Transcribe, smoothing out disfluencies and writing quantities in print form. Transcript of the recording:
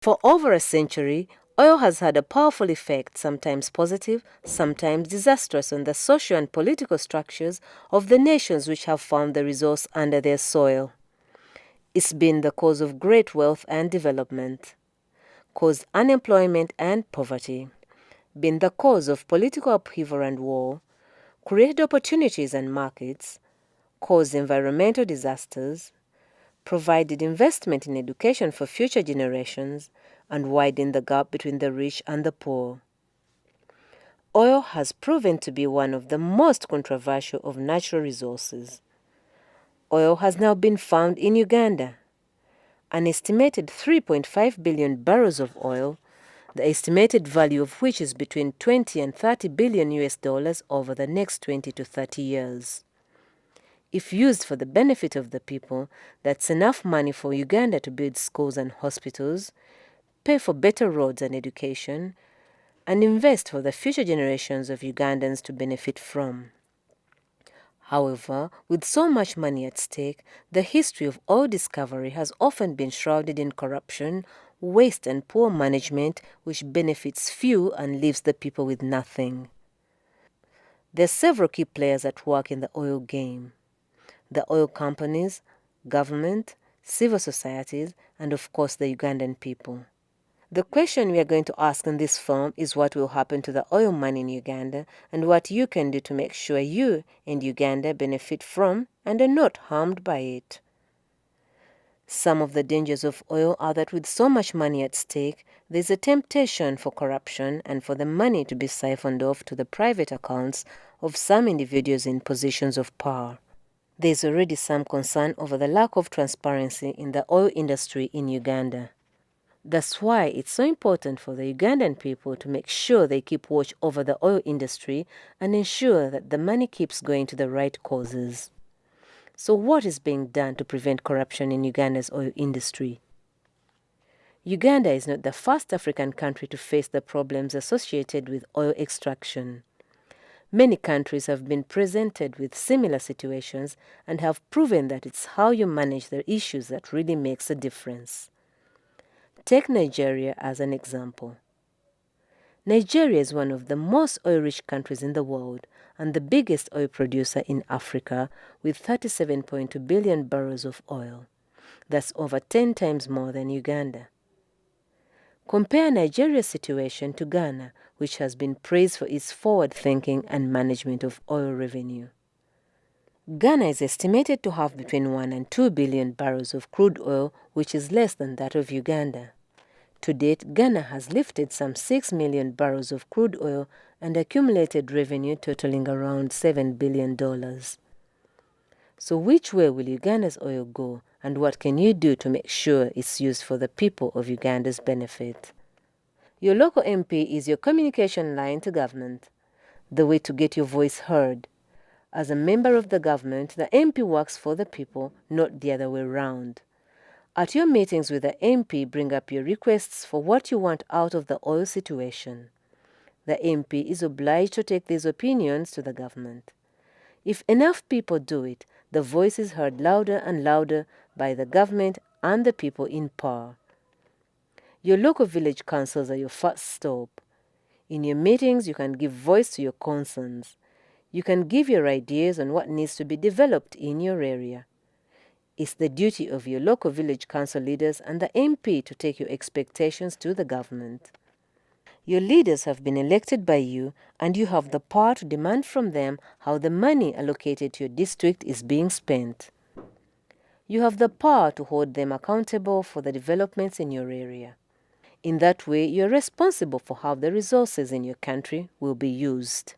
For over a century, oil has had a powerful effect, sometimes positive, sometimes disastrous, on the social and political structures of the nations which have found the resource under their soil. It's been the cause of great wealth and development, caused unemployment and poverty, been the cause of political upheaval and war, created opportunities and markets, caused environmental disasters, provided investment in education for future generations, and widened the gap between the rich and the poor. Oil has proven to be one of the most controversial of natural resources. Oil has now been found in Uganda. An estimated 3.5 billion barrels of oil, the estimated value of which is between 20 and 30 billion US dollars over the next 20 to 30 years. If used for the benefit of the people, that's enough money for Uganda to build schools and hospitals, pay for better roads and education, and invest for the future generations of Ugandans to benefit from. However, with so much money at stake, the history of oil discovery has often been shrouded in corruption, waste, and poor management, which benefits few and leaves the people with nothing. There are several key players at work in the oil game: the oil companies, government, civil societies, and of course the Ugandan people. The question we are going to ask in this film is what will happen to the oil money in Uganda and what you can do to make sure you and Uganda benefit from and are not harmed by it. Some of the dangers of oil are that with so much money at stake, there is a temptation for corruption and for the money to be siphoned off to the private accounts of some individuals in positions of power. There is already some concern over the lack of transparency in the oil industry in Uganda. That's why it's so important for the Ugandan people to make sure they keep watch over the oil industry and ensure that the money keeps going to the right causes. So what is being done to prevent corruption in Uganda's oil industry? Uganda is not the first African country to face the problems associated with oil extraction. Many countries have been presented with similar situations and have proven that it's how you manage the issues that really makes a difference. Take Nigeria as an example. Nigeria is one of the most oil-rich countries in the world and the biggest oil producer in Africa with 37.2 billion barrels of oil. That's over 10 times more than Uganda. Compare Nigeria's situation to Ghana, which has been praised for its forward thinking and management of oil revenue. Ghana is estimated to have between 1 and 2 billion barrels of crude oil, which is less than that of Uganda. To date, Ghana has lifted some 6 million barrels of crude oil and accumulated revenue totaling around $7 billion. So which way will Uganda's oil go, and what can you do to make sure it's used for the people of Uganda's benefit? Your local MP is your communication line to government, the way to get your voice heard. As a member of the government, the MP works for the people, not the other way around. At your meetings with the MP, bring up your requests for what you want out of the oil situation. The MP is obliged to take these opinions to the government. If enough people do it, the voice is heard louder and louder by the government and the people in power. Your local village councils are your first stop. In your meetings, you can give voice to your concerns. You can give your ideas on what needs to be developed in your area. It's the duty of your local village council leaders and the MP to take your expectations to the government. Your leaders have been elected by you, and you have the power to demand from them how the money allocated to your district is being spent. You have the power to hold them accountable for the developments in your area. In that way, you're responsible for how the resources in your country will be used.